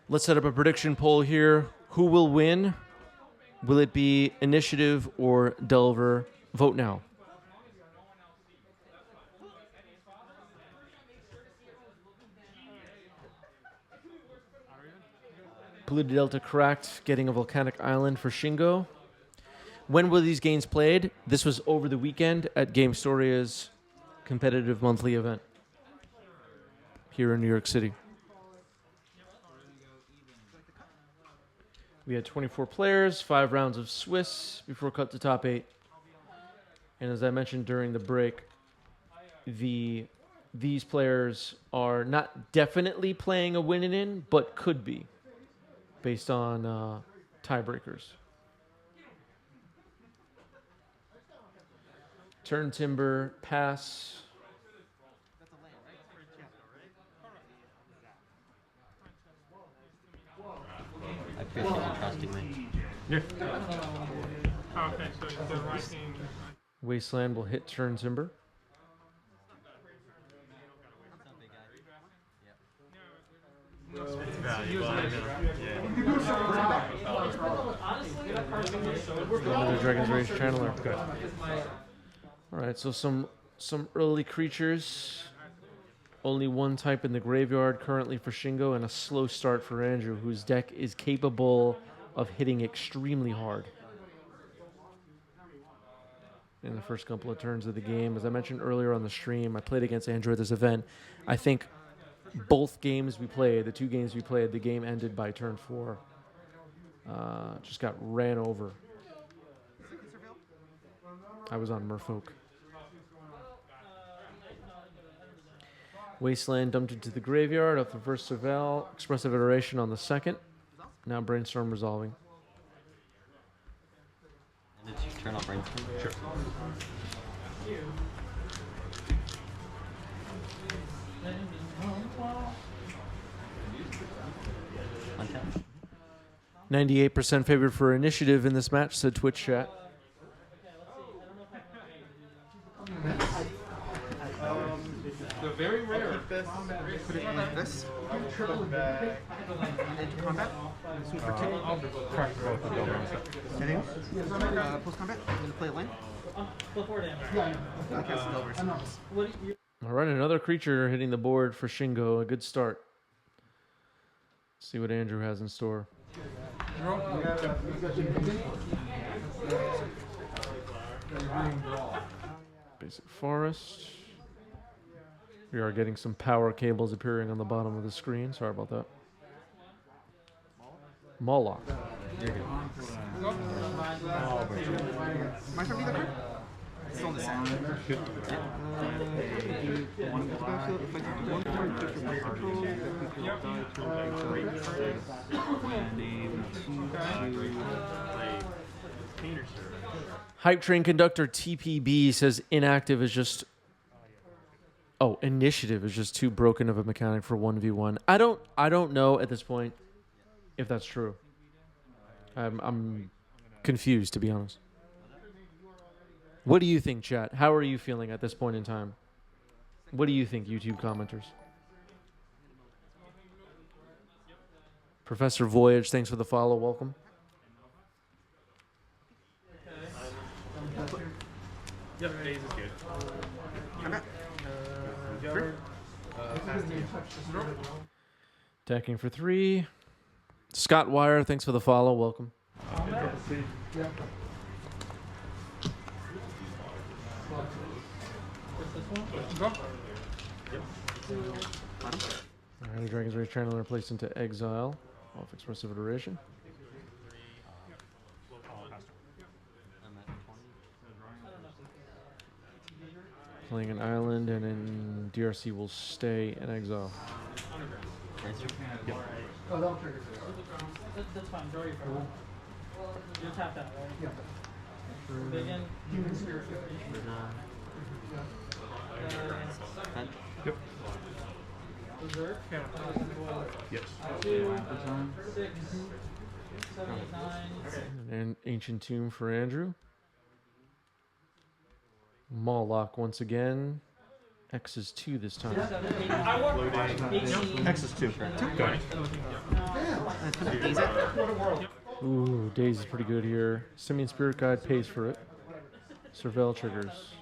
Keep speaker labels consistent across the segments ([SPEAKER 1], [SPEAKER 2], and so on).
[SPEAKER 1] Let's set up a prediction poll here. Who will win? Will it be Initiative or Delver? Vote now. Blue Delta correct, getting a volcanic island for Shingo. When were these games played? This was over the weekend at Game Storia's competitive monthly event here in New York City. We had 24 players, 5 rounds of Swiss before cut to top 8. And as I mentioned during the break, these players are not definitely playing a win-in, but could be based on tiebreakers. Turn Timber, pass.
[SPEAKER 2] I appreciate you trusting me.
[SPEAKER 3] Yeah. Okay, so the writing.
[SPEAKER 1] Wasteland will hit Turn Timber. Another Dragon's Rage Channeler.
[SPEAKER 3] Good.
[SPEAKER 1] All right, so some early creatures. Only one type in the graveyard currently for Shingo, and a slow start for Andrew, whose deck is capable of hitting extremely hard in the first couple of turns of the game. As I mentioned earlier on the stream, I played against Andrew at this event. I think both games we played, the 2 games we played, the game ended by turn 4. Just got ran over. I was on Merfolk. Wasteland dumped into the graveyard off the first Surveil. Expressive Iteration on the second. Now Brainstorm resolving.
[SPEAKER 2] And it's your turn, I'll brainstorm.
[SPEAKER 3] Sure.
[SPEAKER 2] Untap.
[SPEAKER 1] 98% favored for Initiative in this match, said Twitch chat.
[SPEAKER 3] The very rare.
[SPEAKER 4] Put it like this. Into combat. Swing for 2.
[SPEAKER 3] I'll crack both of them.
[SPEAKER 4] Anything else? Post combat. I'm going to play a lane. I cast Delver.
[SPEAKER 1] All right, another creature hitting the board for Shingo. A good start. Let's see what Andrew has in store. Basic Forest. We are getting some power cables appearing on the bottom of the screen. Sorry about that. Moloch.
[SPEAKER 4] My turn to be the card? Still on the sand.
[SPEAKER 1] Hype Train Conductor TPB says inactive is just... Oh, Initiative is just too broken of a mechanic for 1v1. I don't know at this point if that's true. I'm confused, to be honest. What do you think, chat? How are you feeling at this point in time? What do you think, YouTube commenters? Professor Voyage, thanks for the follow. Welcome.
[SPEAKER 3] Yep, Days is good.
[SPEAKER 4] Combat.
[SPEAKER 1] Attacking for 3. Scott Wire, thanks for the follow. Welcome.
[SPEAKER 3] All
[SPEAKER 1] right, Dragon's Rage Channeler placed into exile off Expressive Iteration. Playing an island, and in DRC will stay in exile.
[SPEAKER 2] Yep.
[SPEAKER 5] Oh, that'll trigger.
[SPEAKER 6] That's fine. Draw your card. You're tapped out, right?
[SPEAKER 5] Yeah.
[SPEAKER 6] Big in.
[SPEAKER 5] Human spirit.
[SPEAKER 3] Yep.
[SPEAKER 6] Berserk.
[SPEAKER 3] Yes.
[SPEAKER 6] 2, 6, 7, 8, 9.
[SPEAKER 1] And Ancient Tomb for Andrew. Moloch once again. X is 2 this time.
[SPEAKER 6] 7, 8, 9.
[SPEAKER 4] X is 2.
[SPEAKER 3] Good.
[SPEAKER 5] Damn.
[SPEAKER 4] gonna daze it.
[SPEAKER 1] Ooh, Daze is pretty good here. Simian Spirit Guide pays for it. Surveil triggers.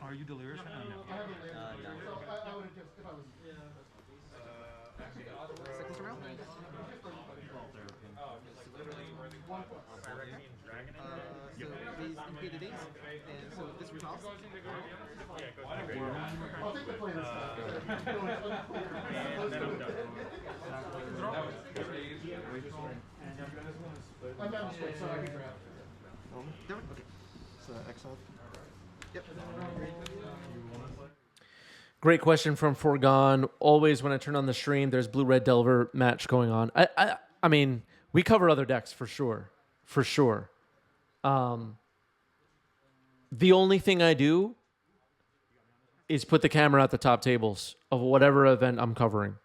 [SPEAKER 3] Are you delirious right now? No.
[SPEAKER 4] Second surveil. So these impede the daze, and so this resolves. Different? Okay. So exile. Yep.
[SPEAKER 1] Great question from Forgone. Always when I turn on the stream, there's blue-red Delver match going on. I mean, we cover other decks for sure. For sure. The only thing I do is put the camera at the top tables of whatever event I'm covering.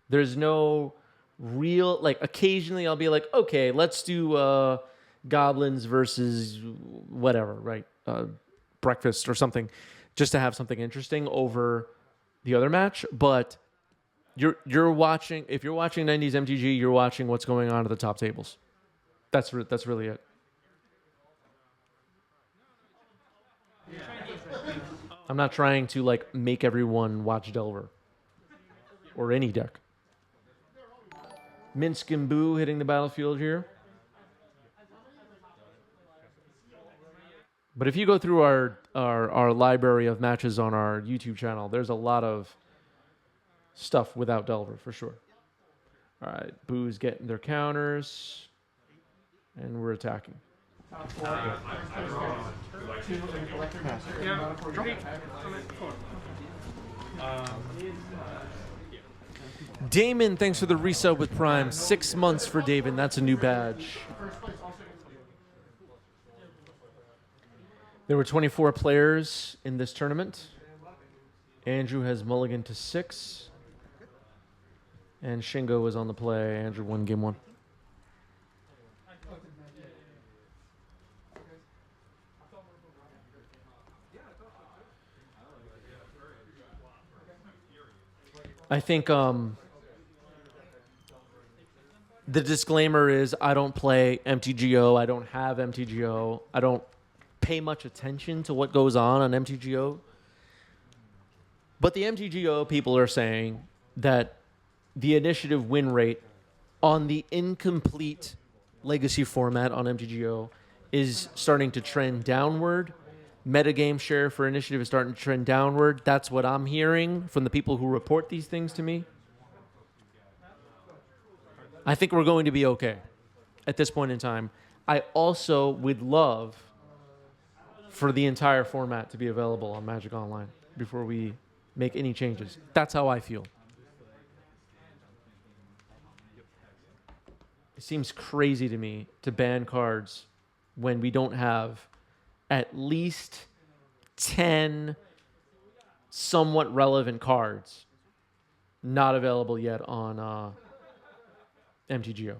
[SPEAKER 1] There's no real, like, occasionally I'll be like, okay, let's do Goblins versus whatever, right? Breakfast or something, just to have something interesting over the other match. But you're watching, if you're watching 90s MTG, you're watching what's going on at the top tables. That's really it. I'm not trying to like make everyone watch Delver or any deck. Minsk and Boo hitting the battlefield here. But if you go through our library of matches on our YouTube channel, there's a lot of stuff without Delver for sure. All right, Boo's getting their counters, and we're attacking. Damon, thanks for the resub with Prime. 6 months for David. That's a new badge. There were 24 players in this tournament. Andrew has mulligan to 6. And Shingo was on the play. Andrew won game 1. I think the disclaimer is I don't play MTGO. I don't have MTGO. I don't pay much attention to what goes on MTGO. But the MTGO people are saying that the initiative win rate on the incomplete legacy format on MTGO is starting to trend downward. Metagame share for initiative is starting to trend downward. That's what I'm hearing from the people who report these things to me. I think we're going to be okay at this point in time. I also would love for the entire format to be available on Magic Online before we make any changes. That's how I feel. It seems crazy to me to ban cards when we don't have at least 10 somewhat relevant cards not available yet on MTGO.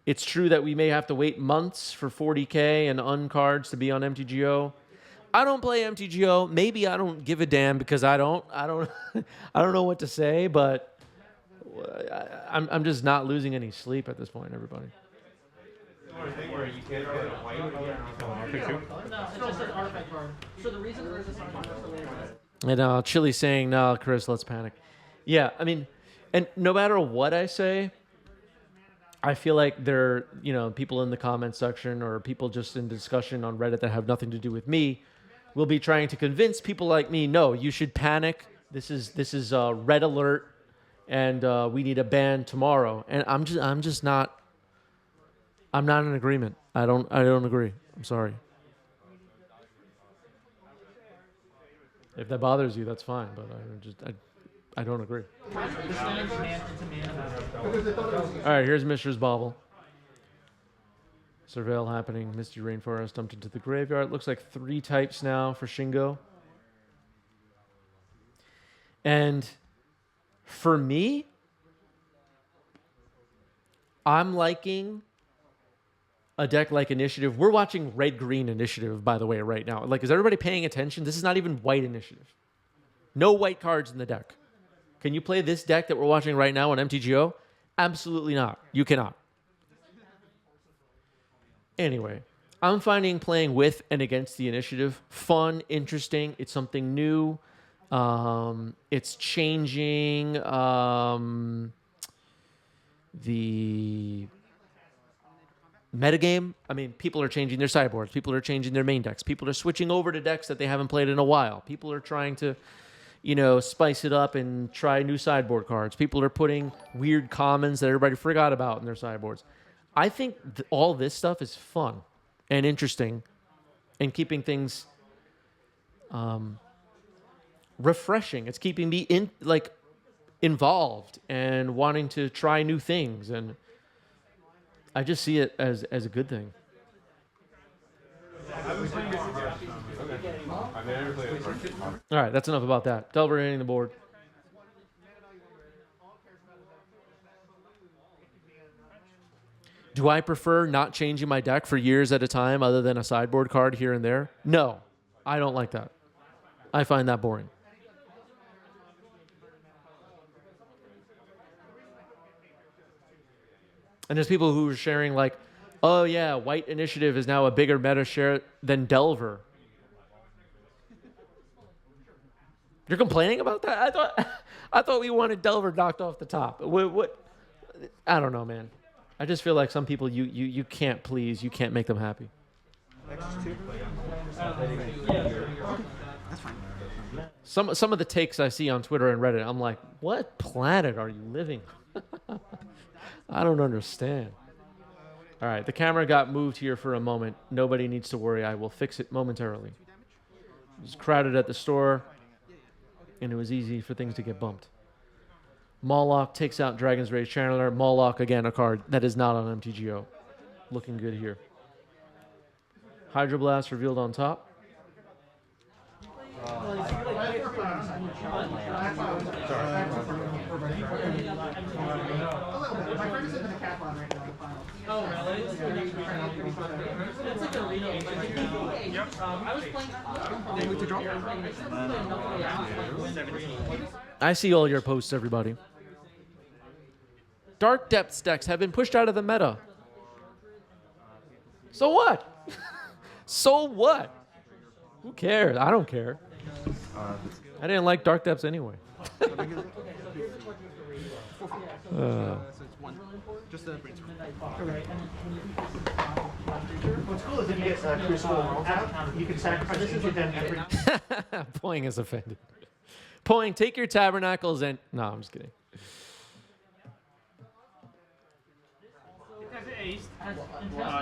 [SPEAKER 1] It's true that we may have to wait months for 40K and uncards to be on MTGO. I don't play MTGO. Maybe I don't give a damn because I don't I don't know what to say, but I'm just not losing any sleep at this point, everybody.
[SPEAKER 6] No, it just says artifact card. So the reason for this artifact is for later.
[SPEAKER 1] And Chili's saying, no, Chris, let's panic. Yeah, I mean, and no matter what I say, I feel like there are, people in the comment section or people just in discussion on Reddit that have nothing to do with me will be trying to convince people like me, no, you should panic. This is red alert, and we need a ban tomorrow. And I'm not in agreement. I don't agree. I'm sorry. If that bothers you, that's fine. But I don't agree. All right, here's Mishra's Bauble. Surveil happening. Misty Rainforest dumped into the graveyard. Looks like 3 types now for Shingo. And for me, I'm liking a deck like Initiative. We're watching red-green Initiative, by the way, right now. Like, is everybody paying attention? This is not even white Initiative. No white cards in the deck. Can you play this deck that we're watching right now on MTGO? Absolutely not. You cannot. Anyway, I'm finding playing with and against the initiative fun, interesting. It's something new. It's changing the metagame. I mean, people are changing their sideboards. People are changing their main decks. People are switching over to decks that they haven't played in a while. People are trying to, spice it up and try new sideboard cards. People are putting weird commons that everybody forgot about in their sideboards. I think all this stuff is fun and interesting and keeping things refreshing. It's keeping me involved and wanting to try new things, and I just see it as a good thing. All right, that's enough about that. Delver hitting the board. Do I prefer not changing my deck for years at a time other than a sideboard card here and there? No, I don't like that. I find that boring. And there's people who are sharing like, oh yeah, White Initiative is now a bigger meta share than Delver. You're complaining about that? I thought we wanted Delver knocked off the top. What? I don't know, man. I just feel like some people you can't please, you can't make them happy.
[SPEAKER 4] That's fine.
[SPEAKER 1] Some of the takes I see on Twitter and Reddit, I'm like, what planet are you living? I don't understand. All right, the camera got moved here for a moment. Nobody needs to worry. I will fix it momentarily. It was crowded at the store, and it was easy for things to get bumped. Moloch takes out Dragon's Rage Channeler. Moloch, again, a card that is not on MTGO. Looking good here. Hydroblast revealed on top.
[SPEAKER 6] Oh, really? It's like a real. I was playing.
[SPEAKER 1] I see all your posts, everybody. Dark Depths decks have been pushed out of the meta. So what? So what? Who cares? I don't care. I didn't like Dark Depths anyway.
[SPEAKER 4] Just the brainstorm.
[SPEAKER 5] What's cool is if you get Crucible World out, you can sacrifice each of them every.
[SPEAKER 1] Poing is offended. Poing, take your tabernacles and... No, I'm just kidding.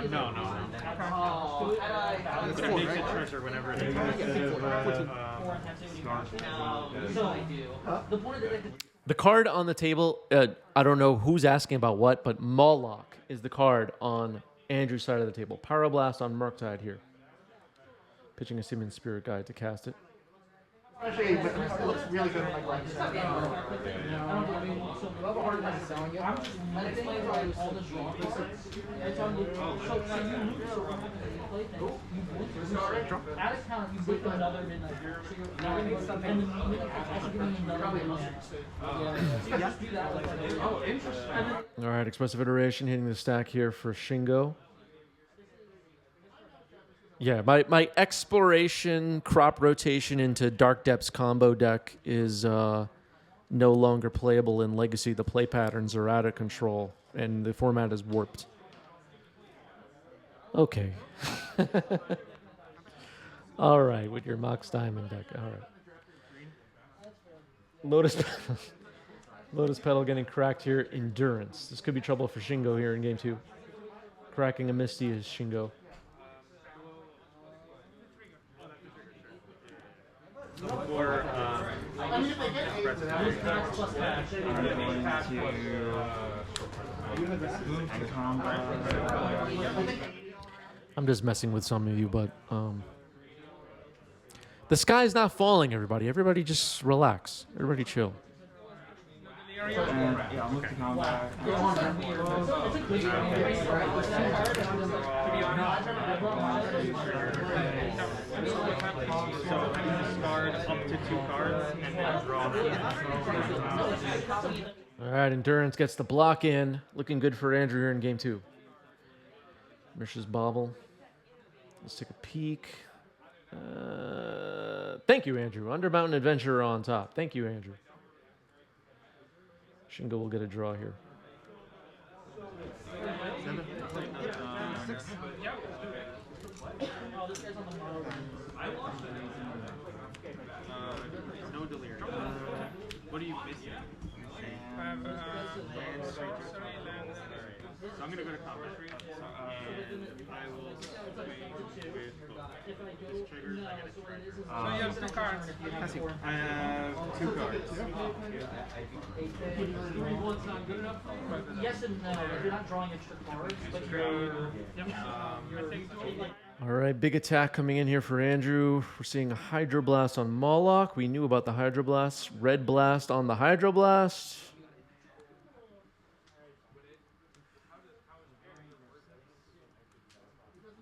[SPEAKER 3] No.
[SPEAKER 4] That's
[SPEAKER 3] It
[SPEAKER 4] four,
[SPEAKER 3] makes it
[SPEAKER 4] right?
[SPEAKER 3] treasure whenever it
[SPEAKER 1] The card on the table, I don't know who's asking about what, but Moloch is the card on Andrew's side of the table. Pyroblast on Murktide here. Pitching a Siemens Spirit Guide to cast it.
[SPEAKER 5] Actually, but it looks really good on my glasses.
[SPEAKER 1] All right, Expressive Iteration hitting the stack here for Shingo. Yeah, my exploration crop rotation into Dark Depths combo deck is no longer playable in Legacy. The play patterns are out of control, and the format is warped. Okay. All right, with your Mox Diamond deck. All right. Lotus Petal getting cracked here. Endurance. This could be trouble for Shingo here in game 2. Cracking a Misty is Shingo.
[SPEAKER 3] Or,
[SPEAKER 1] I'm just messing with some of you, but the sky's not falling, everybody. Everybody just relax. Everybody chill.
[SPEAKER 7] Yeah, I'll move to combat.
[SPEAKER 3] So discard up to 2 cards and then draw.
[SPEAKER 1] All right, Endurance gets the block in. Looking good for Andrew here in game 2. Mish's Bobble. Let's take a peek. Thank you, Andrew. Undermountain Adventurer on top. Thank you, Andrew. Shingo will get a draw here.
[SPEAKER 4] 7. 6.
[SPEAKER 3] No delirium. What are you missing? So I'm gonna go to combat. I will swing with both. This triggers, I get a trigger.
[SPEAKER 6] So you have 2 cards.
[SPEAKER 3] I have 2 cards.
[SPEAKER 6] One's not good enough. Yes and no. If you're not drawing extra cards, but you're.
[SPEAKER 1] All right, big attack coming in here for Andrew. We're seeing a Hydroblast on Moloch. We knew about the Hydroblast. Red Blast on the Hydroblast.